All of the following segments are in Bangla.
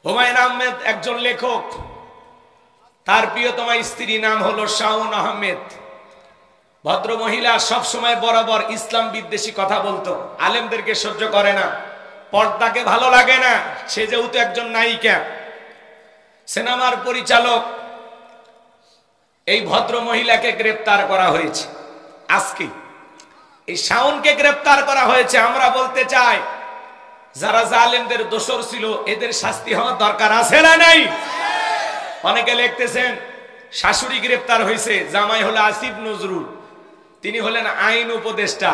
হুমায়ুন আহমেদ একজন লেখক, তার প্রিয়তমা স্ত্রীর নাম হলো শাওন আহমেদ। ভদ্র মহিলা, সব সময় বরাবর ইসলাম বিদ্বেষী কথা বলতো, আলেমদেরকে সহ্য করে না, পর্দাকে ভালো লাগে না। সে যেহেতু একজন নায়িকা, সিনেমার পরিচালক, এই ভদ্র মহিলাকে গ্রেফতার করা হয়েছে আজকে। এই শাওনকে গ্রেফতার করা হয়েছে। আমরা বলতে চাই, যারা জালেমদের দোসর ছিল এদের শাস্তি হওয়ার দরকার আছে না নাই? অনেকে লিখতেছেন শাশুড়ি গ্রেফতার হয়েছে, জামাই হলো আসিফ নজরুল, তিনি হলেন আইন উপদেষ্টা,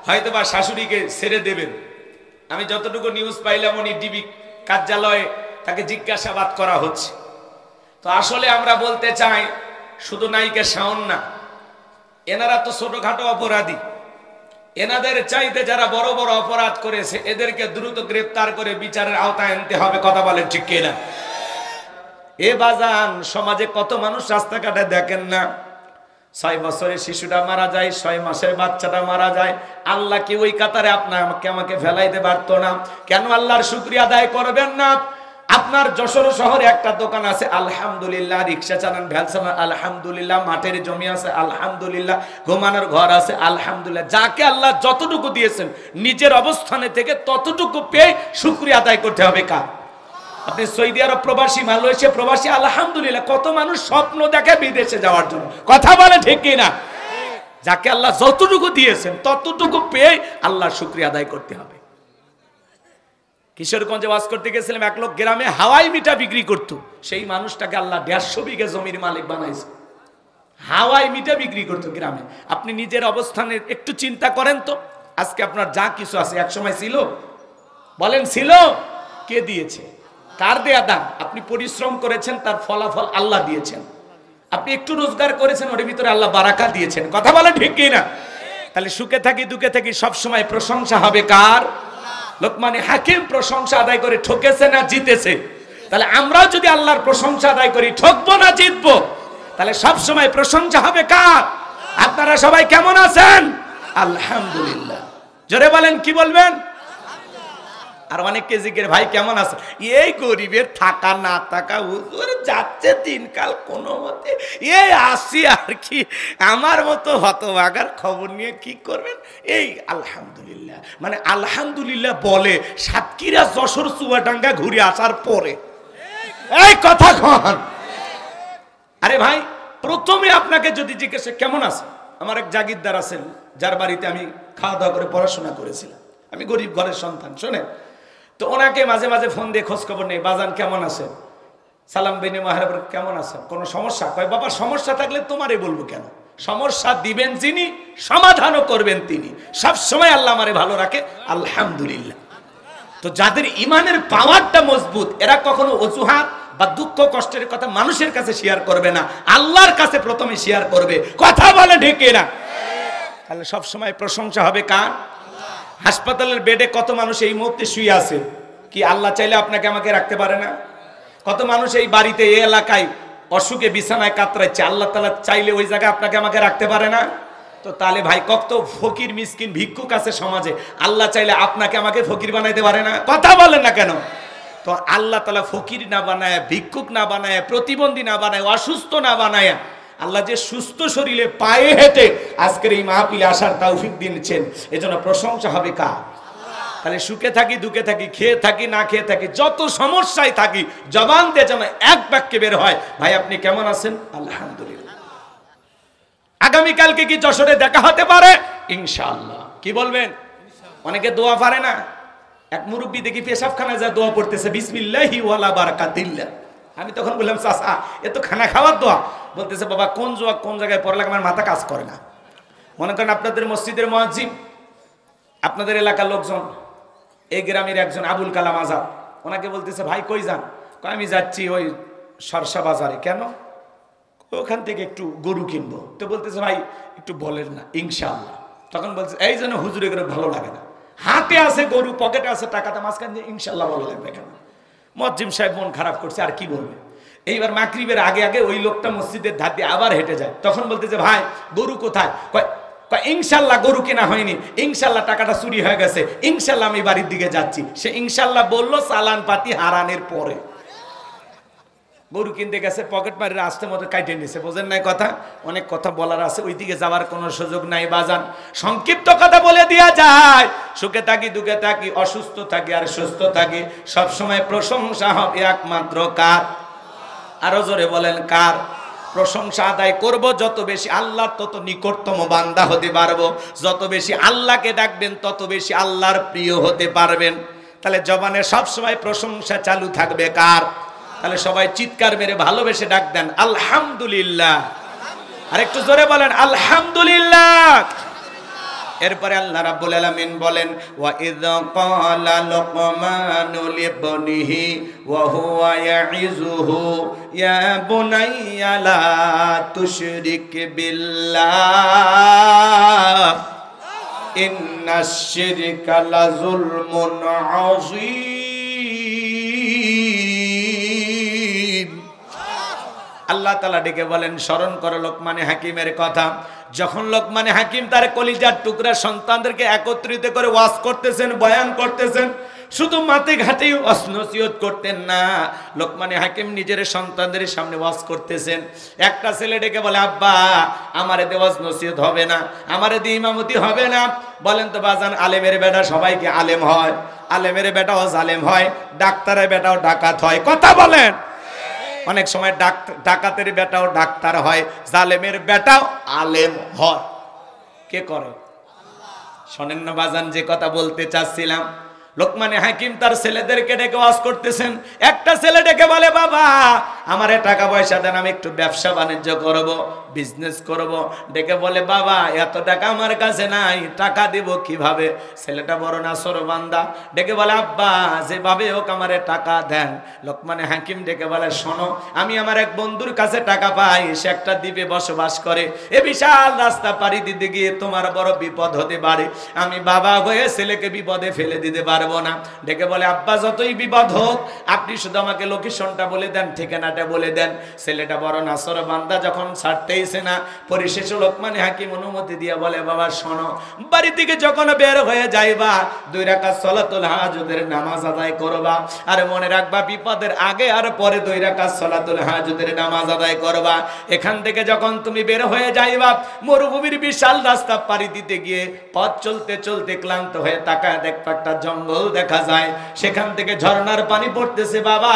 হয়তোবা শাশুড়িকে ছেড়ে দেবেন। আমি যতটুকু নিউজ পাইলাম উনি ডিবি কার্যালয়ে তাকে জিজ্ঞাসাবাদ করা হচ্ছে। তো আসলে আমরা বলতে চাই, শুধু নায়িকা শাওন না, এনারা তো ছোটখাটো অপরাধী। এনাদের চাইতে যারা বড় বড় অপরাধ করেছে এদেরকে দ্রুত গ্রেফতার করে বিচারের আওতায় আনতে হবে। কথা বলেন ঠিক কিনা? এ বাজান, সমাজে কত মানুষ রাস্তাঘাটে দেখেন না, 6 বছরের শিশুটা মারা যায়, 6 মাসের বাচ্চাটা মারা যায়। আল্লাহ কি ওই কাতারে আমাকে ফেলাইতে পারতো না? কেন আল্লাহর শুকরিয়া আদায় করবেন না? আপনার যশোর শহরে একটা দোকান আছে, আলহামদুলিল্লাহ, রিক্সা চালান, ভ্যান চালান, আলহামদুলিল্লাহ, মাঠের জমি আছে, আলহামদুলিল্লাহ, ঘুমানোর ঘর আছে, আলহামদুলিল্লাহ। যাকে আল্লাহ যতটুকু দিয়েছেন নিজের অবস্থানে থেকে ততটুকু পেয়ে শুকরিয়া আদায় করতে হবে। কার? আপনি সৌদি আরব প্রবাসী, মালয়েশিয়া প্রবাসী, আলহামদুলিল্লাহ। কত মানুষ স্বপ্ন দেখে বিদেশে যাওয়ার জন্য। কথা বলে ঠিক কিনা? যাকে আল্লাহ যতটুকু দিয়েছেন ততটুকু পেয়ে আল্লাহর শুকরিয়া আদায় করতে হবে। কিশোরগঞ্জে ওয়াজ করতে গেছিলাম, এক লোক গ্রামে হাওয়াই মিঠা বিক্রি করত। সেই মানুষটাকে আল্লাহ 150 বিঘা জমির মালিক বানাইছে। হাওয়াই মিঠা বিক্রি করতো গ্রামে। আপনি নিজের অবস্থানে একটু চিন্তা করেন তো, আজকে আপনার যা কিছু আছে এক সময় ছিল? বলেন ছিল? কে দিয়েছে? কার দেয়া দান? আপনি পরিশ্রম করেছেন, তার ফলাফল আল্লাহ দিয়েছেন। আপনি একটু রোজগার করেছেন, ওর ভিতরে আল্লাহ বারাকা দিয়েছেন। কথা বলেন ঠিক কিনা? তাহলে সুখে থাকি দুঃখে থাকি সব সময় প্রশংসা হবে কার? লোকমানে হাকিম প্রশংসা আদায় করে ঠকেছে না জিতেছে? তাহলে আমরাও যদি আল্লাহর প্রশংসা আদায় করি, ঠকবো না জিতবো? তাহলে সব সময় প্রশংসা হবে কার? আপনারা সবাই কেমন আছেন? আলহামদুলিল্লাহ। জোরে বলেন, কি বলবেন? আর অনেককে জিজ্ঞেস, ভাই কেমন আছে? এই গরিবের থাকা না থাকা হুজুর যাচ্ছে দিনকাল কোনো মতে, এই আসি আর কি, আমার মতো হতভাগার খবর নিয়ে কি করবেন? এই আলহামদুলিল্লাহ, মানে আলহামদুলিল্লাহ বলে সাতক্ষীরা, যশোর, চুয়াডাঙ্গা ঘুরে আসার পরে এই কথা কন। আরে ভাই, প্রথমে আপনাকে যদি জিজ্ঞেস কেমন আছে, আমার এক জাগিরদার আছেন যার বাড়িতে আমি খাওয়া দাওয়া করে পড়াশোনা করেছিলাম, আমি গরিব ঘরের সন্তান, শোনেন তো, ওনাকে মাঝে মাঝে ফোন দিয়ে খোঁজ খবর নেই, বাজান কেমন আছে, সালাম বেনে মাহারাব কেমন আছে, কোনো সমস্যা? কয় বাবা সমস্যা থাকলে তোমারে বলবো কেন, সমস্যা দিবেন যিনি সমাধানও করবেন তিনি। সব সময় আল্লাহ আমারে ভালো রাখে, আলহামদুলিল্লাহ। তো যাদের ইমানের পাওয়ারটা মজবুত, এরা কখনো অজুহাত বা দুঃখ কষ্টের কথা মানুষের কাছে শেয়ার করবে না, আল্লাহর কাছে প্রথমে শেয়ার করবে। কথা বলে ঢেকে না? তাহলে সব সময় প্রশংসা হবে কার? হাসপাতালের বেডে কত মানুষ এই মুহূর্তে শুয়ে আছে, কি আল্লাহ চাইলে আপনাকে আমাকে রাখতে পারে না? কত মানুষ এই বাড়িতে, এই এলাকায় অসুখে বিছানায় কাতরাচ্ছে, আল্লাহ তাআলা চাইলে ওই জায়গায় আপনাকে আমাকে রাখতে পারে না? তো তাহলে ভাই, কত ফকির মিসকিন ভিক্ষুক আছে সমাজে, আল্লাহ চাইলে আপনাকে আমাকে ফকির বানাইতে পারে না? কথা বলেন না কেন? তো আল্লাহ তাআলা ফকির না বানায়, ভিক্ষুক না বানায়, প্রতিবন্ধী না বানায়, অসুস্থ না বানায়, আল্লাহ যে সুস্থ শরীরে পায়ে হেঁটে আজকের এই মাহফিলে আসার তৌফিক দিয়েছেন, এজন্য প্রশংসা হবে কার? তাহলে সুখে থাকি দুঃখে থাকি, খেয়ে থাকি না খেয়ে থাকি, যত সমস্যায় থাকি, জবান দিয়ে যেন এক বাক্যে বের হয়, ভাই আপনি কেমন আছেন? আলহামদুলিল্লাহ। আগামীকালকে কি যশোরে দেখা হতে পারে? ইনশাআল্লাহ। কি বলবেন? অনেকে দোয়া পারে না। এক মুরব্বী দেখি পেশাবখানায় যা দোয়া পড়তেছে, বিসমিল্লাহি ওয়ালা বারাকাতিল্লাহ। আমি তখন বললাম, চাচা এ তো খানা খাওয়ার দোয়া। বলতেছে, বাবা কোন দোয়া কোন জায়গায় পড়লে আমার মাথা কাজ করে না। মনে করেন আপনাদের মসজিদের মুয়াজ্জিন, আপনাদের এলাকার লোকজন, এই গ্রামের একজন আবুল কালাম আজাদ, ওনাকে বলতেছে, ভাই কই যান? আমি যাচ্ছি ওই সরসা বাজারে। কেন? ওখান থেকে একটু গরু কিনবো। তো বলতেছে, ভাই একটু বলেন না। ইনশাআল্লাহ। তখন বলছে, এই জন্য হুজুরে করে ভালো লাগে না, হাতে আছে গরু, পকেটে আছে টাকাটা, মাঝখান দিয়ে ইনশাআল্লাহ বলে লাগবে কেন? মুয়াজ্জিম সাহেব মন খারাপ করছে, আর কি বলবে। এইবার মাগরিবের আগে আগে ওই লোকটা মসজিদের ধার দিয়ে আবার হেঁটে যায়। তখন বলতেছে, ভাই গরু কোথায়? ইনশাল্লাহ গরু কেনা হয়নি, ইনশাল্লাহ টাকাটা চুরি হয়ে গেছে, ইনশাল্লাহ আমি বাড়ির দিকে যাচ্ছি। সে ইনশাল্লাহ বললো চালান পাতি হারানের পরে। গরু কিনতে গেছে, পকেট মারি রাস্তার মতো কাটিয়ে নিছে, বোঝেন নাই কথা? অনেক কথা বলার আছে, ওইদিকে যাওয়ার কোনো সুযোগ নাই বাজান। সংক্ষিপ্ত কথা বলে দেয়া যায়, সুখে থাকি দুঃখে থাকি, অসুস্থ থাকি আর সুস্থ থাকি, সবসময় প্রশংসা হবে একমাত্র কার? আরো জোরে বলেন কার? প্রশংসা আদায় করব যত বেশি আল্লাহর তত নিকটতম বান্দা হতে পারবো, যত বেশি আল্লাহকে ডাকবেন তত বেশি আল্লাহর প্রিয় হতে পারবেন। তাহলে জবানে সবসময় প্রশংসা চালু থাকবে কার? তাহলে সবাই চিৎকার মেরে ভালোবেসে ডাক দেন আলহামদুলিল্লাহ। আর একটু জোরে বলেন আলহামদুলিল্লাহ। এরপরে আল্লাহ রাব্বুল আলামিন বলেন, ওয়া ইয ক্বালা লুকমানু লিবনিহি ওয়া হুয়া ইয়াইযুহু ইয়া বুনাইয়া লা তুশরিক বিল্লাহ ইন্নাশ শিরকা লাযুলমুন আযীম। আল্লাহ তাআলা ডেকে বলেন, স্মরণ করো লোকমানে হাকিমের কথা। যখন লোকমানে হাকিম তার কলিজার টুকরা সন্তানদেরকে একত্রিত করে ওয়াজ করতেছেন, বয়ান করতেছেন, শুধু মাতে ঘাটে নসিহত করতেন না, লোকমানে হাকিম নিজের সন্তানদের সামনে ওয়াজ করতেছেন। একটা ছেলে ডেকে বলে, আব্বা আমারে দিয়ে ওয়াজ নসিহত হবে না, আমারে দিয়ে ইমামতি হবে না। বলেন তো বাজান, আলেমের বেটা সবাইকে আলেম হয়? আলেমের বেটাও জালেম হয়, ডাক্তারের বেটাও ডাকাত হয়। কথা বলেন। অনেক সময় ডাকাতের বেটাও ডাক্তার হয়, জালেমের বেটাও আলেম হয়। কে করে? শোনেন না বাজান, যে কথা বলতে চাচ্ছিলাম, লোকমানে হাকিম তার ছেলেদেরকে ডেকে ওয়াজ করতেছেন। একটা ছেলে ডেকে বলে, বাবা আমারে টাকা পয়সা দেন, আমি একটু ব্যবসা বাণিজ্য করব, বিজনেস করব। ডেকে বলে, বাবা এত টাকা আমার কাছে নাই, টাকা দেব কিভাবে? ছেলেটা বড় নাছরবান্দা, ডেকে বলে, আব্বা যেভাবে হোক আমারে টাকা দেন। লোকমানে হাকিম ডেকে বলে, শোনো, আমি আমার এক বন্ধুর কাছে টাকা পাই, সে একটা দ্বীপে বসবাস করে, এ বিশাল রাস্তা পাড়ি দিতে গিয়ে তোমার বড় বিপদ হতে পারে, আমি বাবা হয়ে ছেলেকে বিপদে ফেলে দিতে পারবো না। ডেকে বলে, আব্বা যতই বিপদ হোক আপনি শুধু আমাকে লোকেশনটা বলে দেন, ঠিকানাটা বলে দেন। ছেলেটা বড় নাছরবান্দা, যখন ছাড়তেইছে না, পরিশেষে লোকমানে হাকিম অনুমতি দিয়ে বলে, বাবা শোনো, বাড়ি থেকে যখন বের হয়ে যাইবা 2 রাকাত সালাতুল হাজুদের নামাজ আদায় করবা, আর মনে রাখবা বিপদের আগে আর পরে 2 রাকাত সালাতুল হাজুদের নামাজ আদায় করবা। এখান থেকে যখন তুমি বের হয়ে যাইবা, মরুভূমির বিশাল রাস্তা পাড়ি দিতে গিয়ে পথ চলতে চলতে ক্লান্ত হয়ে তাকায় দেখবা একটা জঙ্গল দেখা যায়, সেখান থেকে ঝর্ণার পানি পড়তেছে। বাবা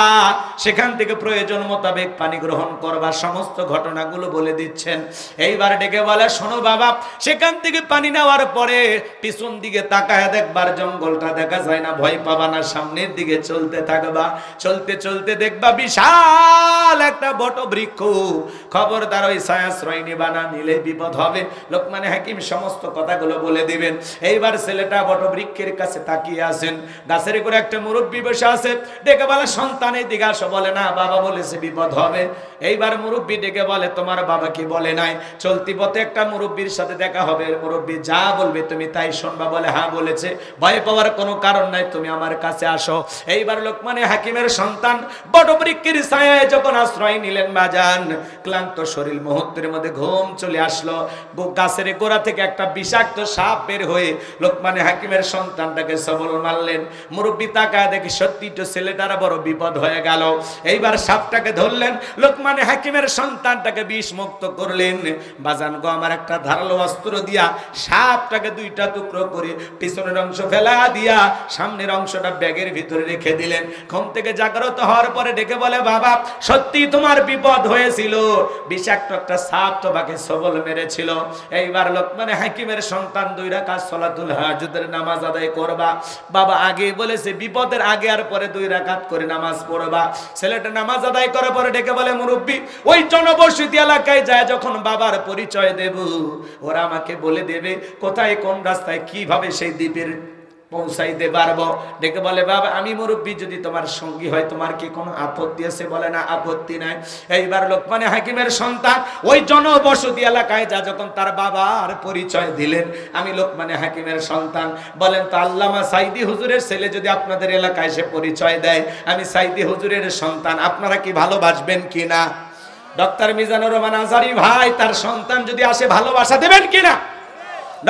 সেখান থেকে প্রয়োজন মোতাবেক পানি গ্রহণ করবা। সমস্ত ঘটনাগুলো বলে দিচ্ছেন। এইবার ডেকে বলে, শোনো বাবা, সেখান থেকে পানি নেওয়ার পরে পিছন দিকে তাকায় দেখবার জঙ্গলটা দেখা যায় না, ভয় পাবা না, সামনের দিকে চলতে থাকবা। চলতে চলতে দেখবা বিশাল একটা বটবৃক্ষ, খবরদার ওই ছায়াশ্রয় নিবা না, নিলে বিপদ হবে। লোকমানে হাকিম সমস্ত কথাগুলো বলে দিবেন। এইবার ছেলেটা বটবৃক্ষের কাছে তাকিয়ে আছেন, গাছের উপরে একটা মুরব্বী বসে আছে। ডেকে বলে, সন্তানের দিকে আসো। বলে, না বাবা বলেছে বিপদ হবে। এইবার মুরব্বী ডেকে বলে, তোমার বাবা কি বলে নাই? চলতি পথে একটা মুরব্বীর সাথে দেখা হবে, মুরব্বী যা বলবে তুমি তাই শুনবা। বলে, হ্যাঁ বলেছে, ভয় পাওয়ার কোনো কারণ নাই, তুমি আমার কাছে আসো। এইবার লোকমানে হাকিমের সন্তান বটবৃক্ষের ছায়ায় যখন আশ্রয় নিলেন, বাজান ক্লান্ত শরীর মুহূর্তের মধ্যে ঘুম চলে আসলো। গাছের গোড়া থেকে একটা বিষাক্ত সাপ বের হয়ে লোকমানে হাকিমের সন্তানটাকে সবল মারলেন। মুরব্বী তাকায় দেখি সত্যি তো ছেলেটার বড় বিপদ হয়ে গেল। এইবার সাপটাকে ধরলেন, লোকমানে হাকিমের সন্তানটাকে বিষ মুক্ত করলেন। বাজান গো, আমার একটা ধারালো অস্ত্র দিয়া সাপটাকে 2টা টুকরো করে পিছনের অংশ ফেলা দিয়া সামনের অংশটা ব্যাগের ভিতরে রেখে দিলেন। ঘুম থেকে জাগ্রত হওয়ার পরে ডেকে বলে, বাবা সত্যি তোমার বিপদ হয়েছিল, বিষাক্ত একটা সাপ তোমাকে সবল মেরেছিল। এইবার লোকমানে হাকিমের সন্তান 2 রাকাত সালাতুল হাজুদের নামাজ আদায় করবা। বাবা আগে বলেছে বিপদের আগে আর পরে 2 রাকাত করে নামাজ পড়বা। ছেলেটা নামাজ আদায় করার পরে ডেকে বলে, মুরব্বী ওই জনবসতি এলাকায় যায় যখন বাবার পরিচয় দেব, ওরা আমাকে বলে দেবে কোথায় কোন রাস্তায় কিভাবে সেই দ্বীপের পৌঁছাইতে পারবো। ডেকে বলে, বাবা আমি মুরব্বী যদি তোমার সঙ্গী হয় তোমার কি কোনো আপত্তি আছে? বলে, না আপত্তি নাই। এইবার লোকমানে হাকিমের সন্তান ওই জনবসতি এলাকায় যা যখন তার বাবার পরিচয় দিলেন, আমি লোকমানে হাকিমের সন্তান। বলেন তো আল্লামা সাইদি হুজুরের ছেলে যদি আপনাদের এলাকায় এসে পরিচয় দেয় আমি সাইদি হুজুরের সন্তান, আপনারা কি ভালোবাসবেন কিনা? ডক্টর মিজানুর রহমান আজহারী ভাই তার সন্তান যদি আসে ভালোবাসা দেবেন কিনা?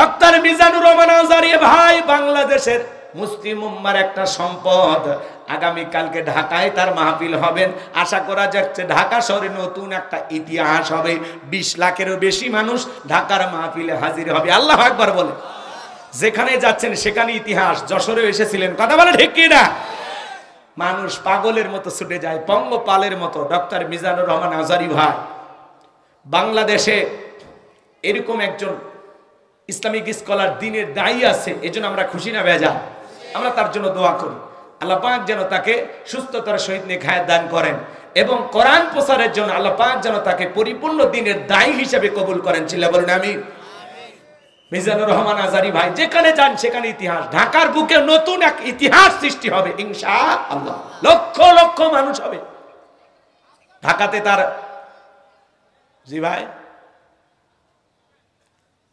ডক্টর মিজানুর রহমান আজহারী ভাই বাংলাদেশের মুসলিম উম্মার একটা সম্পদ। আগামী কালকে ঢাকায় তার মাহফিল হবেন, আশা করা যাচ্ছে ঢাকা শহরে নতুন একটা ইতিহাস হবে। 20 লাখেরও বেশি মানুষ ঢাকার মাহফিলে হাজির হবে। আল্লাহু আকবার বলে। যেখানে যাচ্ছেন সেখানে ইতিহাস। যশোরে এসেছিলেন, কথা বলে ঠিক কি না? মানুষ পাগলের মতো ছুটে যায়, পঙ্গপালের মতো। ডক্টর মিজানুর রহমান আজারি ভাই, বাংলাদেশে এরকম একজন ইসলামিক স্কলার, দিনের দায়ী আছে। এজন্য আমরা খুশি না বেজার? আমরা তার জন্য দোয়া করি, আল্লাহ পাক যেন তাকে সুস্থতার সহিত নেখায়াত দান করেন এবং কোরআন প্রচারের জন্য আল্লাহ পাক যেন তাকে পরিপূর্ণ দিনের দায়ী হিসেবে কবুল করেন। চিল্লা বলুন আমিন। মিজানুর রহমান আজারি ভাই, যেখানে যান সেখানে ইতিহাস। ঢাকার বুকে নতুন এক ইতিহাস সৃষ্টি হবে ইনশাআল্লাহ। লক্ষ লক্ষ মানুষ হবে ঢাকাতে। তার জি ভাই,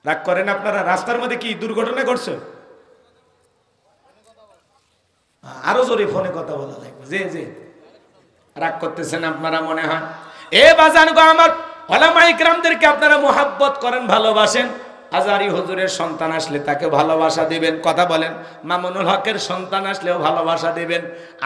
রাগ করেন আপনারা? রাস্তার মধ্যে কি দুর্ঘটনা ঘটছে? আরো জোরে ফোনে কথা বলা লাগবে। জি জি, রাগ করতেছেন আপনারা মনে হয়। এ বাজান গো আমার, ওলামা ইকরামদেরকে আপনারা মুহাব্বত করেন, ভালোবাসেন। আজারি হুজুরের সন্তান আসলে তাকে ভালোবাসা দিবেন, কথা বলেন। মামুনুল হকের সন্তান আসলেও ভালোবাসা দিবেন।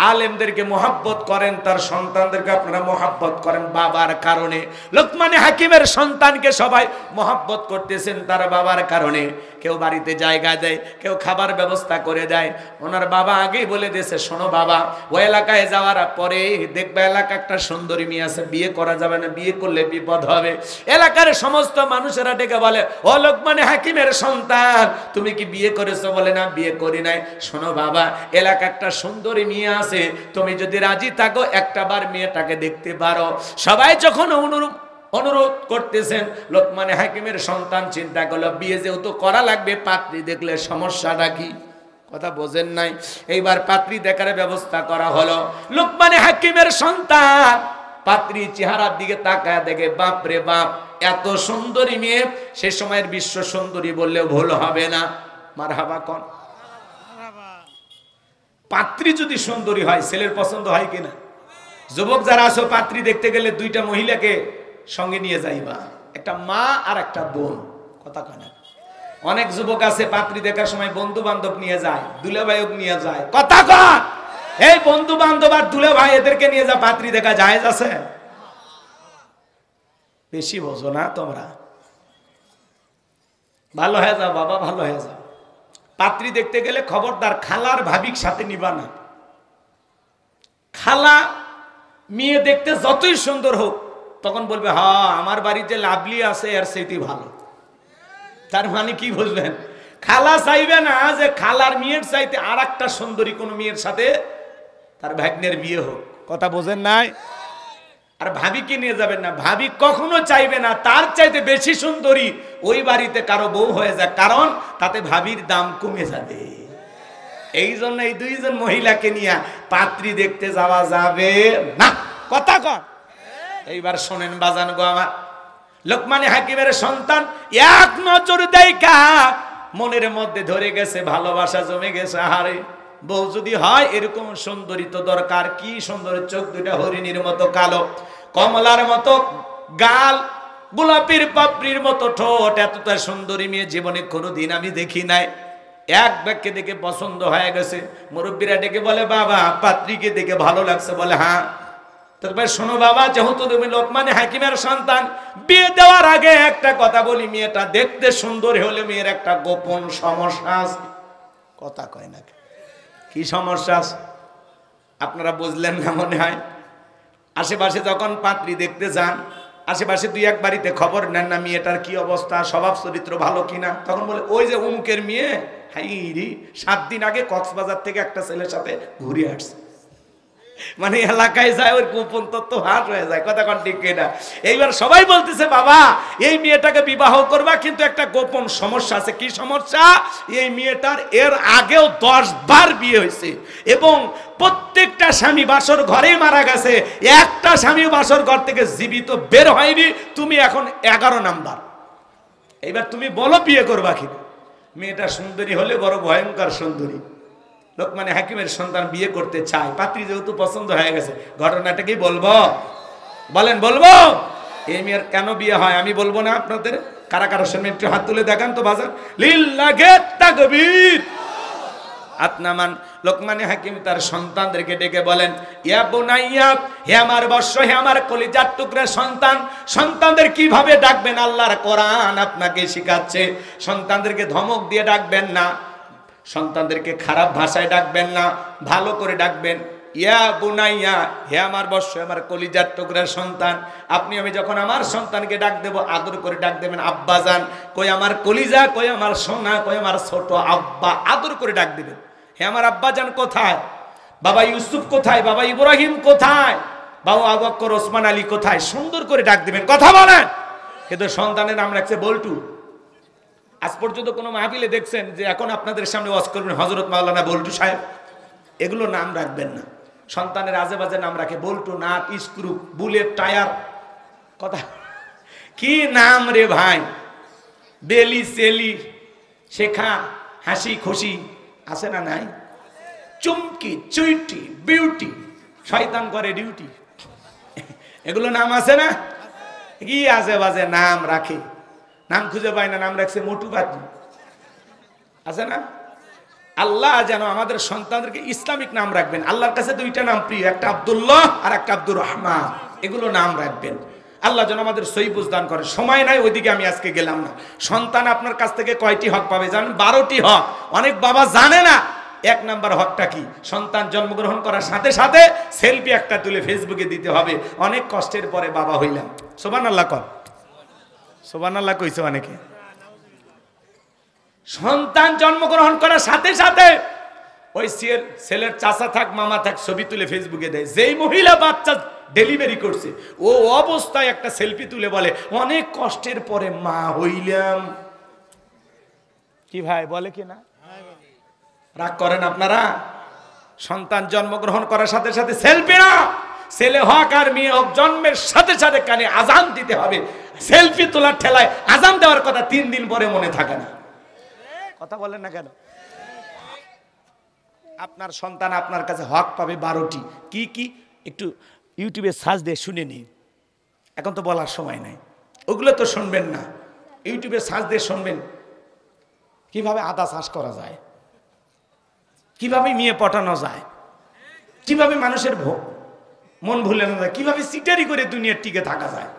আলেমদেরকে মুহাব্বত করেন, তার সন্তানদেরকে আপনারা মুহাব্বত করেন বাবার কারণে। লোকমানে হাকিমের সন্তানকে সবাই মুহাব্বত করতেছেন তার বাবার কারণে। কেউ বাড়িতে জায়গা দেয়, কেউ খাবার ব্যবস্থা করে দেয়। ওনার বাবা আগেই বলে দিয়েছে, শোনো বাবা, ওই এলাকায় যাওয়ার পরে দেখবে এলাকা একটা সুন্দরী মেয়ে আছে, বিয়ে করা যাবে না, বিয়ে করলে বিপদ হবে। এলাকার সমস্ত মানুষেরা ডেকে বলে, ও লোকমান হাকিমের সন্তান, তুমি কি বিয়ে করেছো? বলে না, বিয়ে করি নাই। শোনো বাবা, এলাকা একটা সুন্দরী মেয়ে আছে, তুমি যদি রাজি থাকো একটা বার মেয়েটাকে দেখতে পারো। সবাই যখন অনুরোধ করতেছেন, লোকমান হাকিমের সন্তান চিন্তা করলো, বিয়ে যেহেতু করা লাগবে, পাত্রী দেখলে সমস্যাটা কি? কথা বোঝেন নাই? এইবার পাত্রী দেখার ব্যবস্থা করা হলো। লোকমান হাকিমের সন্তান পাত্রী চেহারার দিকে তাকায় দেখে, বাপ রে বাপ, এত সুন্দরী মেয়ে। সে সময়ের বিশ্ব সুন্দরী বললে ভুল হবে না। মারহাবা কোন? পাত্রী যদি সুন্দরী হয়, ছেলের পছন্দ হয় কিনা? যুবক যারা আছো, পাত্রী দেখতে গেলে দুইটা মহিলাকে সঙ্গে নিয়ে যাইবা, একটা মা আর একটা বোন। কথা কয় না? অনেক যুবক আছে পাত্রী দেখার সময় বন্ধু বান্ধব নিয়ে যায়, দুলাভাইও নিয়ে যায়। কথা কয়? এই বন্ধু বান্ধব আর দুলাভাই এদেরকে নিয়ে যা পাত্রী দেখা জায়েজ আছে? বেশি বোঝো না তোমরা। ভালো হয়ে যাও বাবা, ভালো হয়ে যাও। পাত্রী দেখতে গেলে খবরদার খালার ভাবিক সাথে নিবা না। খালা মেয়ে দেখতে যতই সুন্দর হোক, তখন বলবে, হ্যাঁ আমার বাড়িতে লাভলি আছে, এর সেইটি ভালো। তার মানে কি বুঝবেন? খালা চাইবে না যে খালার মেয়ের চাইতে আর একটা সুন্দরী কোন মেয়ের সাথে তার ভাগ্নের বিয়ে হোক। কথা বোঝেন নাই? আর ভাবিকে নিয়ে যাবেন না। ভাবি কখনো চাইবে না তার চাইতে বেশি সুন্দরী ওই বাড়িতে কারো বউ হয়ে যায়, কারণ তাতে ভাবির দাম কমে যাবে। এই জন্য এই দুইজন মহিলাকে নিয়ে পাত্রী দেখতে যাওয়া যাবে না। কথা কন? এইবার শোনেন বাজান গো আমার, লোকমান হাকিমের সন্তান এক নজর দেখা মনের মধ্যে ধরে গেছে, ভালোবাসা জমে গেছে। আরে বউ যদি হয় এরকম সুন্দরী তো দরকার। কি সুন্দর চোখ দুটা হরিণীর মতো কালো, কমলার মতো গাল, গোলাপের পাপড়ির মতো ঠোঁট। এতটা সুন্দরী মেয়ে জীবনে কোনোদিন আমি দেখি নাই। এক ব্যক্তি দেখে পছন্দ হয়ে গেছে। মুরব্বীরা ডেকে বলে, বাবা পাত্রীকে দেখে ভালো লাগছে? বলে হ্যাঁ। তবে শোনো বাবা, যেহেতু তুমি লোকমান হাকিমের সন্তান, বিয়ে দেওয়ার আগে একটা কথা বলি, মেয়েটা দেখতে সুন্দর হলে মেয়ের একটা গোপন সমস্যা আছে। কথা কয় না? কি সমস্যা আছে আপনারা বুঝলেন না মনে হয়? আশেপাশে যখন পাত্রী দেখতে যান, আশেপাশে দুই এক বাড়িতে খবর নেন না মেয়েটার কি অবস্থা, স্বভাব চরিত্র ভালো কিনা, তখন বলে ওই যে অমুকের মেয়ে, হাই রে 7 দিন আগে কক্সবাজার থেকে একটা ছেলের সাথে ঘুরে আসছে। মানে এলাকায় যায় ওর গোপন তত্ত্ব হাট হয়ে যায়। কথা কন ঠিক কিনা? এইবার সবাই বলতেছে, বাবা এই মেয়েটাকে বিবাহ করবা, কিন্তু একটা গোপন সমস্যা আছে। কি সমস্যা? এই মেয়েটার এর আগেও 10 বার বিয়ে হয়েছে এবং প্রত্যেকটা স্বামী বাসর ঘরে মারা গেছে, একটা স্বামী বাসর ঘর থেকে জীবিত বের হয়নি। তুমি এখন 11 নাম্বার। এইবার তুমি বলো বিয়ে করবা কিনা? মেয়েটা সুন্দরী হলে বড় ভয়ঙ্কর সুন্দরী। লোকমান হাকিমের সন্তান বিয়ে করতে চায়, পাত্রী যেহেতু পছন্দ হয়ে গেছে। ঘটনাটা কি বলবো? বলেন বলবো? এই মেয়ের কেন বিয়ে হয় আমি বলবো না আপনাদের? কারা কারা শুনবেন একটু হাত তুলে দেখান তো বাজার। লিল্লাহে তাকবীর। আতনামান। লোকমানে হাকিম তার সন্তানদেরকে ডেকে বলেন, ইয়া বুনাইয়া, হে আমার বৎস, হে আমার কলিজার টুকরা সন্তান। সন্তানদের কিভাবে ডাকবেন আল্লাহর কোরআন আপনাকে শিখাচ্ছে। সন্তানদেরকে ধমক দিয়ে ডাকবেন না, সন্তানদেরকে খারাপ ভাষায় ডাকবেন না, ভালো করে ডাকবেন। ইয়া বুনাইয়া, হে আমার বৎস, আমার কলিজার টুকরার সন্তান। আপনি আমি যখন আমার সন্তানকে ডাক দেব, আদর করে ডাক দেবেন আব্বাজান। কই আমার কলিজা, কই আমার সোনা, কই আমার ছোট আব্বা, আদর করে ডাক দিবেন। হে আমার আব্বাজান কোথায়, বাবা ইউসুফ কোথায়, বাবা ইব্রাহিম কোথায়, বাবা আবু বকর ওসমান আলী কোথায়, সুন্দর করে ডাক দিবেন। কথা বলেন। কিন্তু সন্তানের নাম রাখছে বল্টু। আজ পর্যন্ত কোনো মাহফিলে দেখছেন যে এখন আপনাদের সামনে ওয়াজ করবেন হযরত মাওলানা বল্টু সাহেব? এগুলো নাম রাখবেন না। সন্তানের আজে বাজে নাম রাখে, বল্টু, নাট, স্ক্রু, বুলেট, টায়ার। কথা কি নাম রে ভাই? বেলি, সেলি, শেখা, হাসি খুশি আছে না নাই? চুমকি, চুইটি, বিউটি, শয়তান করে ডিউটি, এগুলো নাম আছে না? কি আজে বাজে নাম রাখে, নাম খুঁজে পায় না, নাম রাখছে মোটু পাতলু। আছে না? আল্লাহ যেন আমাদের সন্তানদেরকে ইসলামিক নাম রাখবেন। আল্লাহর কাছে দুইটা নাম প্রিয়, একটা আব্দুল্লাহ আর একটা আব্দুর রহমান। এগুলো নাম রাখবেন। আল্লাহ যেন আমাদের সহি বুঝদান করে। সময় নাই, ওইদিকে আমি আজকে গেলাম না। সন্তান আপনার কাছ থেকে কয়টি হক পাবে জানেন? 12টি হক। অনেক বাবা জানে না। 1 নাম্বার হকটা কি? সন্তান জন্মগ্রহণ করার সাথে সাথে সেলফি একটা তুলে ফেসবুকে দিতে হবে। অনেক কষ্টের পরে বাবা হইলাম। সুবহানাল্লাহ কর। সুবহানাল্লাহ কইছে অনেকে। সন্তান জন্মগ্রহণ করার সাথে সাথে ওই ছেলের চাচা থাক, মামা থাক, ছবি তুলে ফেসবুকে দেয়। যেই মহিলা বাচ্চা ডেলিভারি করছে, ও অবস্থায় একটা সেলফি তুলে বলে অনেক কষ্টের পরে মা হইলাম। কি ভাই বলে কি না? রাগ করেন আপনারা? সন্তান জন্মগ্রহণ করার সাথে সাথে সেলফি না, ছেলে হোক আর মেয়ে হোক, জন্মের সাথে সাথে কানে আজান দিতে হবে। সেলফি তোলার ঠেলায় আজান দেওয়ার কথা 3 দিন পরে মনে থাকে না। কথা বলেন না কেন? আপনার সন্তান আপনার কাছে হক পাবে 12টি। কি কি একটু ইউটিউবে সার্চ দিয়ে শুনে নিন। এখন তো বলার সময় নাই, ওগুলো তো শুনবেন না। ইউটিউবে সার্চ দিয়ে শুনবেন কিভাবে আদা চাষ করা যায়, কিভাবে মেয়ে পটানো যায়, কিভাবে মানুষের মন ভুলে না যায়, কিভাবে সিটারি করে দুনিয়ার টিকে থাকা যায়,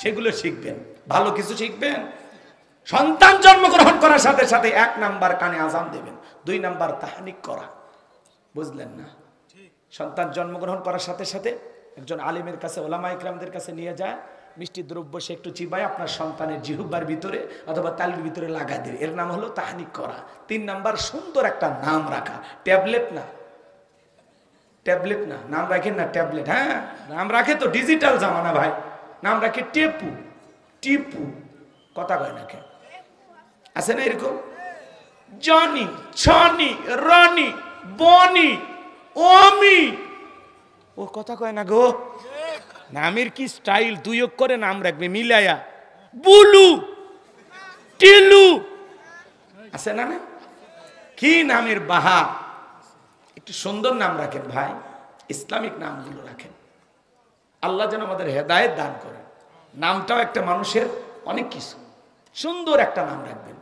সেগুলো শিখবেন। ভালো কিছু শিখবেন। সন্তান জন্মগ্রহণ করার সাথে সাথে 1 নাম্বার কানে আজান দেবেন, 2 নাম্বার তাহনিক করা। বুঝলেন না? সন্তান জন্মগ্রহণ করার সাথে সাথে একজন আলিমের কাছে, ওলামা ইকরামদের কাছে নিয়ে যায়, মিষ্টি দ্রব্য সে একটু চিবায় আপনার সন্তানের জিহ্বার ভিতরে অথবা তালুর ভিতরে লাগাই দেবে। এর নাম হলো তাহনিক করা। 3 নাম্বার সুন্দর একটা নাম রাখা। ট্যাবলেট না, ট্যাবলেট না, নাম রাখেন না ট্যাবলেট। হ্যাঁ, নাম রাখে তো ডিজিটাল জামানা ভাই। নাম রাখে টেপু, টিপু। কথা কয় না কেন? আছে না এরকম? জনি, ছনি, রনি, বনি, ওমি। ও কথা কয় না গো। নামের কি স্টাইল! 2 অক্ষরে নাম রাখবে মিলায়া। বুলু, টিলু। আছে না? না কি নামের বাহা! একটু সুন্দর নাম রাখেন ভাই, ইসলামিক নামগুলো রাখেন। আল্লাহ যেন আমাদের হেদায়েত দান করেন। নামটাও একটা মানুষের অনেক কিছু। সুন্দর একটা নাম রাখবেন।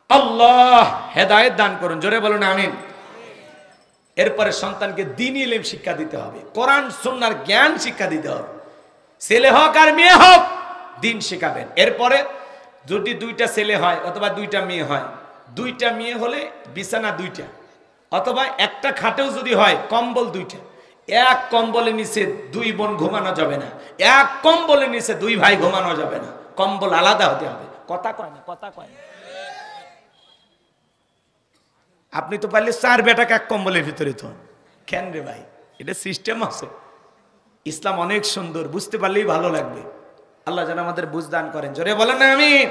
আল্লাহ হেদায়েত দান করুন। জোরে বলুন আমিন। এরপরে সন্তানকে দ্বীনি ইলম শিক্ষা দিতে হবে, কোরআন সুন্নাহর জ্ঞান শিক্ষা দিতে হবে। ছেলে হোক আর মেয়ে হোক, দ্বীন শেখাবেন। এরপরে যদি 2টা ছেলে হয় অথবা 2টা মেয়ে হয়, 2টা মেয়ে হলে বিছানা 2টা, অথবা একটা খাটেও যদি হয় কম্বল 2টা। 1 কম্বলের নিচে 2 বোন ঘুমানো যাবে না, 1 কম্বলের নিচে 2 ভাই ঘুমানো যাবে না। কম্বল আলাদা হতে হবে। কথা কয় না? কথা কয় না? আপনি তো পারলে 4 বেটাকে 1 কম্বলের ভিতরে তো কেন রে ভাই? এটা সিস্টেম আছে। ইসলাম অনেক সুন্দর, বুঝতে পারলেই ভালো লাগবে। আল্লাহ যেন আমাদের বুঝদান করেন। জোরে বলেন না আমিন।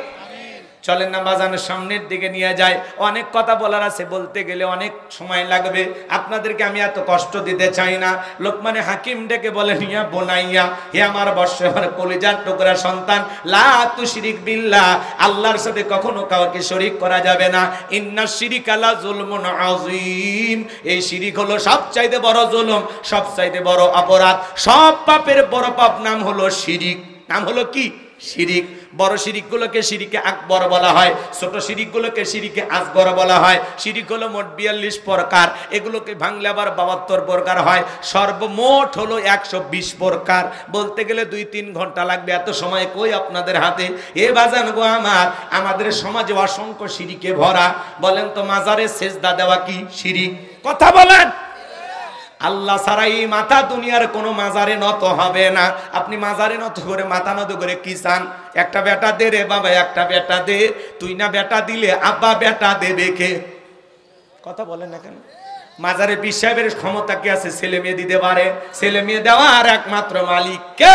চলেন না বাজানের সামনের দিকে নিয়ে যায়। অনেক কথা বলার আছে, বলতে গেলে অনেক সময় লাগবে। আপনাদেরকে আমি এত কষ্ট দিতে চাই না। লোকমানে হাকিম ডেকে বলেন, ইয়া বোনাইয়া, হে আমার বর্ষ, আমার কলিজার টুকরা সন্তান, লা তুশরিক বিল্লাহ, আল্লাহর সাথে কখনো কাউকে শরীক করা যাবে না। ইন্নাশ শিরিকা লা যুলমুন আযীম, এই শিরিক হলো সবচাইতে বড় জুলুম, সবচাইতে বড় অপরাধ। সব পাপের বড় পাপ নাম হলো শিরিক। নাম হলো কি? শিরিক। বড় শিরিকগুলোকে শিরিকে আকবর বলা হয়, ছোট শিরিকগুলোকে শিরিকে আসগর বলা হয়। শিরিক হলো মোট 42 প্রকার, এগুলোকে ভাঙলে আবার 72 প্রকার হয়। সর্বমোট হলো 120 প্রকার। বলতে গেলে 2-3 ঘন্টা লাগবে, এত সময় কই আপনাদের হাতে। এ বাজান গো আমার, আমাদের সমাজে অসংখ্য শিরিকে ভরা। বলেন তো মাজারে সেজদা দেওয়া কি শিরিক? কথা বলেন। আল্লাহ ছাড়া এই মাথা দুনিয়ার কোনো মাজারে নত হবে না। আপনি মাজারে নত করে মাথা নত করে কি চান? একটা বেটা দে রে বাবা, একটা বেটা দে। তুই না বেটা দিলে আব্বা বেটা দেবে কে? কথা বলেন না কেন? মাজারে পীর সাহেবের ক্ষমতা কি আছে ছেলে মেয়ে দিতে পারে? ছেলে মেয়ে দেওয়ার একমাত্র মালিক কে?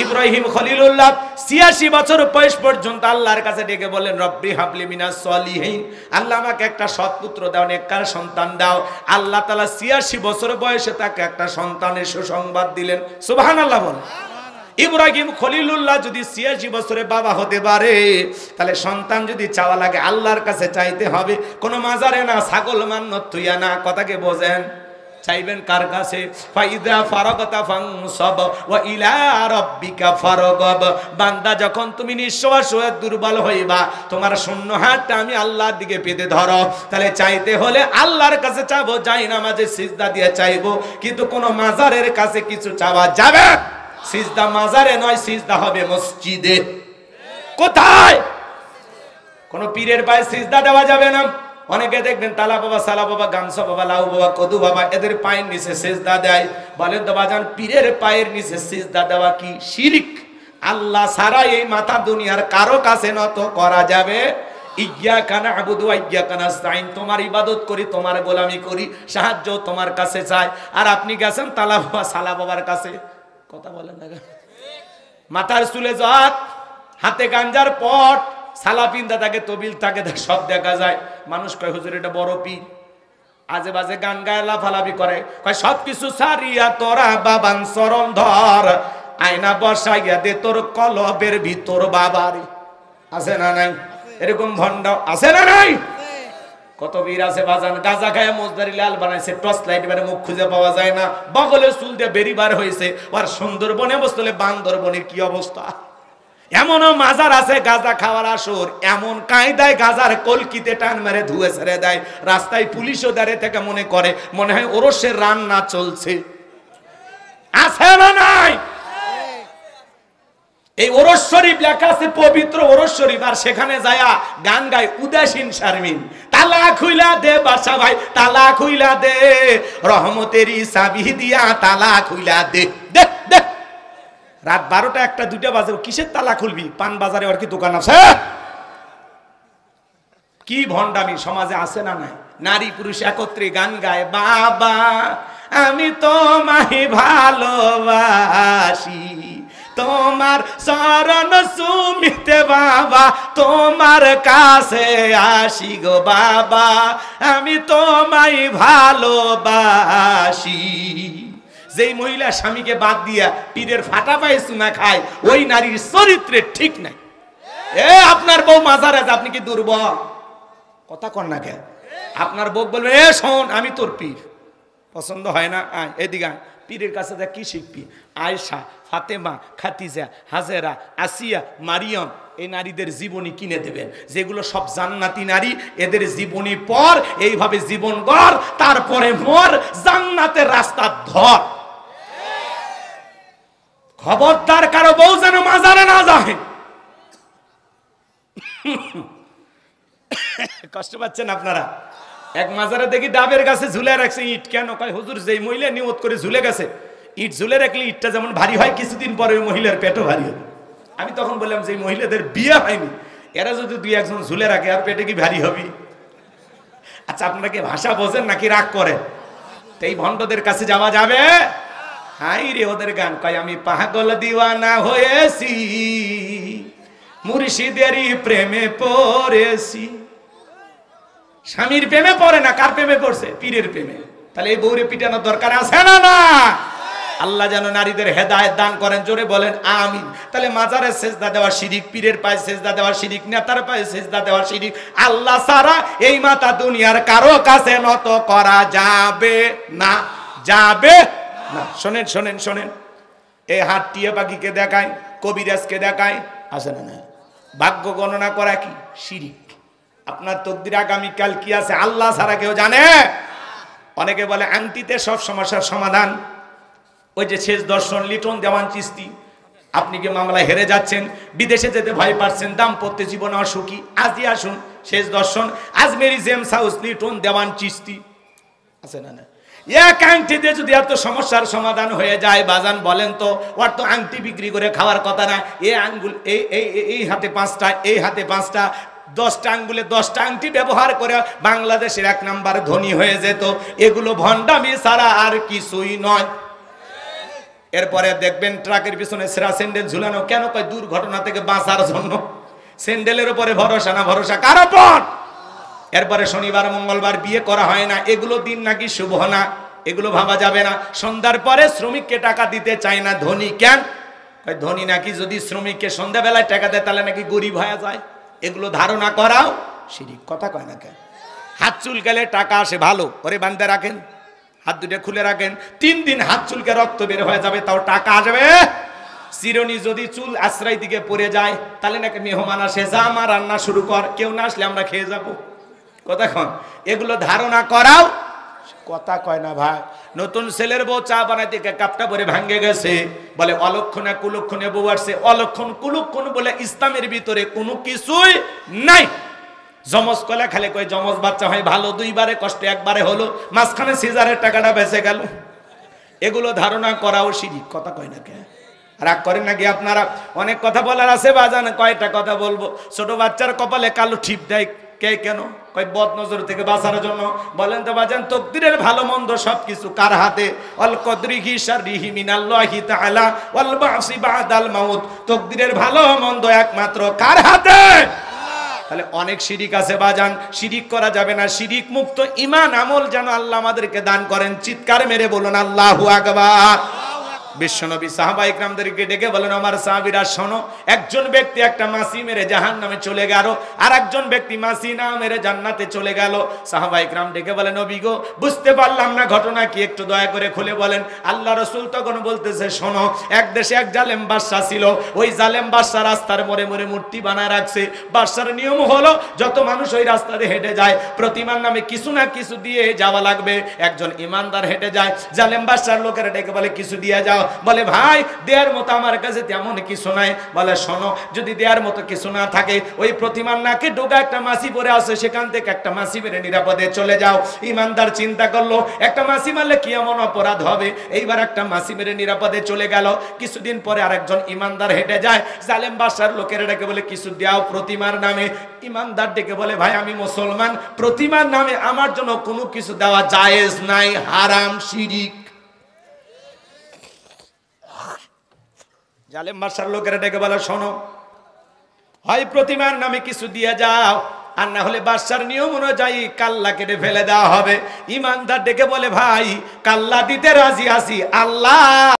ইব্রাহিম খলিলুল্লাহ 86 বছর বয়স পর্যন্ত আল্লাহর কাছে ডেকে বলেন, রব্বি হাবলি মিনাস সলিহিন, আল্লাহ আমাকে একটা সৎপুত্র দাও, নেককার সন্তান দাও। আল্লাহ তাআলা 86 বছর বয়সে তাকে একটা সন্তানের সুসংবাদ দিলেন। সুবহানাল্লাহ বলেন। ইব্রাহিম খলিলুল্লাহ যদি 86 বছরে বাবা হতে পারে, তাহলে সন্তান যদি চাওয়া লাগে আল্লাহর কাছে চাইতে হবে, কোন মাজারে না, ছাগল মান্নত তুইয়া না। কথাকে বোঝেন? চাইবেন কার কাছে? ফাইদা ফারাগতা ফানসাব ওয়া ইলা রাব্বিকা ফারগাব। বান্দা যখন তুমি নিঃশ্বাস হয়ে দুর্বল হইবা, তোমার শূন্য হাতটা আমি আল্লাহর দিকে পেতে ধরো, তাহলে চাইতে হলে আল্লাহর কাছে চাবো, যাই নামাজে সিজদা দিয়ে চাইবো। কিন্তু কোন মাজারের কাছে কিছু চাওয়া যাবে? সিজদা মাজারে নয়, সিজদা হবে মসজিদে। কোথায়? কোন পীরের পায়ে সিজদা দেওয়া যাবে না। অনেকে দেখবেন তালা বাবা, সালা বাবা, গামছা বাবা, লাউ বাবা, কদু বাবা, এদের পায়ের নিচে সিজদা দেয়। বলেন তো বাজান, পীরের পায়ের নিচে সিজদা দেওয়া কি শিরিক? আল্লাহ ছাড়া এই মাথা দুনিয়ার কারো কাছে নত করা যাবে? ইয়্যাকা না'বুদু ওয়া ইয়্যাকা নাস্তাইন, তোমার ইবাদত করি, তোমার গোলামি করি, সাহায্য তোমার কাছে চাই। আর আপনি গেছেন তালা বাবা, সালা বাবার কাছে। কথা বলেন না? মাথার চুলে জাত, হাতে গাঞ্জার পট, সালা পিন্দা থাকে, তবিল থাকে, সব দেখা যায়। মানুষ কয় হুজুর এটা বড় পীর, আজে বাজে গান গায়, লাফালাফি করে। কয় সবকিছু সারিয়া তোরা বাবান চরণ ধর, আয়না বসাইয়া দে তোর কলবের ভিতর বাবারে। আছে না নাই? এরকম ভণ্ড আছে না নাই? কত বীর আছে বাজান, গাজা খায় মোজদারি লাল বানাইছে, টর্চ লাইট বারে মুখ খুঁজে পাওয়া যায় না, বগলে চুল দিয়ে বেরিবার হয়েছে। আর সুন্দরবনে বসলে বান্দরবনের কি অবস্থা? এমনও মাজার আছে গাঁজা খাওয়ার আসর, এমন কায়দায় গাঁজার কলকিতে টান মেরে ধুয়ে ছেড়ে দেয়, রাস্তায় পুলিশও দাঁড়িয়ে থেকে মনে হয় ওরসের রান্না চলছে। আছে না নাই? এই ওরস শরীফ লেখা আছে পবিত্র ওরস শরীফ, আর সেখানে যায়া গান গায় উদাসীন শারমিন, তালা খুইলা দে বাদশা ভাই, তালা খুইলা দে, রহমতেরই চাবি দিয়া তালা খুইলা দে। দে দে, রাত 12টা 1টা 2টা বাজে, কিসের তালা খুলবি? পান বাজারে আর কি দোকান আছে? কি ভণ্ডামি সমাজে আছে না নাই? নারী পুরুষ একত্রে গান গায়, বাবা আমি তোমায় ভালোবাসি, তোমার চরণ চুমিতে বাবা তোমার কাছে আসি গো বাবা, আমি তোমায় ভালোবাসি। যেই মহিলা স্বামীকে বাদ দিয়া পীরের ফাটা পায়ে চুমা খায়, ওই নারীর চরিত্রে ঠিক নাই। আপনার বউ মাজারে আছে, আপনি কি দুর্বল? কথা কন না কে? আপনার বউ বলবে, শোন আমি তোর পীর, পছন্দ হয় না আয় এদিকে আয়। পীরের কাছে যা কি শিখবি? আয়েশা, ফাতেমা, খাদিজা, হাজেরা, আসিয়া, মারিয়ম, এই নারীদের জীবনী কিনে দেবেন, যেগুলো সব জান্নাতি নারী। এদের জীবনী পর, এইভাবে জীবন গড়, তারপরে মর, জান্নাতের রাস্তা ধর। খবরদার কারো বউ যেন মাজারে না যায়। কষ্ট পাচ্ছেন আপনারা? এক মাজারে দেখি ডাবের গাছে ঝুলে রাখছে ইট। কেন? কয় হুজুর যেই মহিলা নিয়ত করে ঝুলে গেছে, ইট ঝুলে রাখলে ইটটা যেমন ভারী হয়, কিছুদিন পরে ওই মহিলার পেটও ভারী হবে। আমি তখন বললাম যে মহিলাদের বিয়ে হয়নি, এরা যদি 2-1 ঝুলে রাখে, আর পেটে কি ভারী হবে? আচ্ছা আপনারা কি ভাষা বোঝেন নাকি রাগ করেন? তো এই ভণ্ডদের কাছে যাওয়া যাবে? হাই রে ওদের গান, কয় আমি পাগল দিওয়ানা হয়েছি, মুর্শিদেরই প্রেমে পড়েছি। স্বামীর প্রেমে পড়ে না, কার প্রেমে পড়ছে? পীরের প্রেমে। তাহলে এই বউরে পিটানোর দরকার আছে না না? আল্লাহ যেন নারীদের হেদায়েত দান করেন, জোরে বলেন আমিন। তাহলে মাজারে সেজদা দেওয়া শিরিক, পীরের পায়ে সেজদা দেওয়া শিরিক, নেতার পায়ে সেজদা দেওয়া শিরিক। আল্লাহ ছাড়া এই মাথা দুনিয়ার কারো কাছে নত করা যাবে না, যাবে না। শোনেন শোনেন শোনেন, এই হাত টিয়া পাখিকে দেখায়, কবিরাজকে দেখায়, আছে না না? ভাগ্য গণনা করা কি শিরিক। আপনার তকদির আগামীকাল কি আছে আল্লাহ ছাড়া কেউ জানে? অনেকে বলে আংটিতে সব সমস্যার সমাধান। ওই যে শেষ দর্শন লিটন দেওয়ান চিস্তি, আপনি কি মামলায় হেরে যাচ্ছেন, বিদেশে যেতে ভয় পাচ্ছেন, দাম্পত্য জীবনে অসুখী, আজই আসুন শেষ দর্শন আজমেরি জেমস হাউস লিটন দেওয়ান চিস্তি আছে না? এক আংটি দিয়ে যদি এত সমস্যার সমাধান হয়ে যায় বাজান বলেন তো, ওর তো আংটি বিক্রি করে খাওয়ার কথা না। এই আঙ্গুল এই হাতে 5টা, এই হাতে 5টা, 10টা আঙ্গুলে 10টা আংটি ব্যবহার করে বাংলাদেশের 1 নাম্বার ধনী হয়ে যেত। এগুলো ভণ্ডামি ছাড়া আর কিছুই নয়। এরপরে দেখবেন ট্রাকের পিছনে সেরা স্যান্ডেল ঝুলানো, কেন কয় দুর্ঘটনা থেকে বাঁচার জন্য। স্যান্ডেলের উপরে ভরসা না, ভরসা কার উপর? এরপরে শনিবার মঙ্গলবার বিয়ে করা হয় না, এগুলো দিন নাকি শুভ না, এগুলো ভাবা যাবে না। সন্ধ্যার পরে শ্রমিককে টাকা দিতে চায় না, ধনী কেন? ধনী নাকি যদি শ্রমিককে সন্ধ্যাবেলায় টাকা দেয় তাহলে নাকি গরিব হয়ে যায়। এগুলো ধারণা করাও শিরিক। কথা কয় না কেন? হাত চুলকালে টাকা আসে, ভালো করে বাঁধতে রাখেন, হাত দুটো খুলে রাখেন, 3 দিন হাত চুলকে রক্ত বের হয়ে যাবে, তাও টাকা আসবে। চিরনি যদি চুল আশ্রয় দিকে পড়ে যায় তাহলে নাকি মেহমান আসে, যা আমার রান্না শুরু কর, কেউ না আসলে আমরা খেয়ে যাব। কথা কন, এগুলো ধারণা করাও। কথা কয় না ভাই। নতুন ছেলের বউ চা বানাইতে কাপটা পরে ভাঙ্গে গেছে, বলে অলক্ষণে কুলক্ষণে বউ আসছে। অলক্ষণ কুলক্ষণ বলে ইসলামের ভিতরে কোনো কিছুই নাই। জমজ কলা খালে কয় জমজ বাচ্চা হয় ভালো, 2 বারে কষ্টে 1 বারে হলো, মাঝখানে সিজারের টাকাটা বেঁচে গেল। এগুলো ধারণা করাও শিরিক। কথা কয় না কে? রাগ করেন নাকি আপনারা? অনেক কথা বলার আছে বাজান, কয়টা কথা বলবো। ছোট বাচ্চার কপালে কালো ঠিপ দেয় কে? কেন? কয় বদ নজর থেকে বাঁচার জন্য। বলেন তো বাজান, তকদিরের ভালো মন্দ সবকিছু কার হাতে? অল কদরিহি শাররিহি মিনাল্লাহি তাআলা ওয়াল বাসি বাদাল মাউত। তকদিরের ভালো মন্দ একমাত্র কার হাতে? তাহলে অনেক শিরিক আছে বাজান, শিরিক করা যাবে না। শিরিক মুক্ত ঈমান আমল যেন আল্লাহ আমাদেরকে দান করেন। চিৎকার মেরে বলুন আল্লাহু আকবার। বিশ্বনবী সাহাবা ইকরামদেরকে ডেকে বলেন, আমার সাহাবীরা শোনো, একজন ব্যক্তি একটা মাছি মেরে জাহান্নামে চলে গেল, আর একজন ব্যক্তি মাছি না মেরে জান্নাতে চলে গেল। সাহাবা ইকরাম ডেকে বলেন, নবী গো, বুঝতে পারলাম না ঘটনা কি, একটু দয়া করে খুলে বলেন। আল্লাহ রাসূল তখন বলতেছে, শোনো, এক দেশে এক জালেম বাদশা ছিল। ওই জালেম বাদশা রাস্তার মোড়ে মোড়ে মূর্তি বানায় রাখছে। বাদশার নিয়ম হলো যত মানুষ ওই রাস্তা দিয়ে হেঁটে যায় প্রতিমার নামে কিছু না কিছু দিয়ে যাওয়া লাগবে। একজন ইমানদার হেঁটে যায়, জালেম বাদশার লোকেরা ডেকে বলে, কিছু দিয়ে যাও। বলে, ভাই দেয়ার মতো আমার কাছে তেমন কিছু নাই। বলে, শোনো, যদি দেয়ার মতো কিছু না থাকে ওই প্রতিমার নাকে ডোগা একটা মাছি পড়ে আছে, সেখান থেকে একটা মাছি মেরে নিরাপদে চলে যাও। ইমানদার চিন্তা করলো, একটা মাছি মারলে কি এমন অপরাধ হবে? এইবার একটা মাছি মেরে নিরাপদে চলে গেল। কিছুদিন পরে আরেকজন ইমানদার হেঁটে যায়, জালেম বাদশার লোকেরা ডেকে বলে, কিছু দাও প্রতিমার নামে। ইমানদার ডেকে বলে, ভাই আমি মুসলমান, প্রতিমার নামে আমার জন্য কোনো কিছু দেওয়া জায়েজ নাই, হারাম, শিরিক। জালেম বাদশার লোকেরা ডেকে বলে, শোনো, হয় প্রতিমার নামে কিছু দিয়ে যাও, আর না হলে বাদশার নিয়ম অনুযায়ী কাল্লা কেটে ফেলে দেওয়া হবে। ইমানদার ডেকে বলে, ভাই কাল্লা দিতে রাজি আছি, আল্লাহ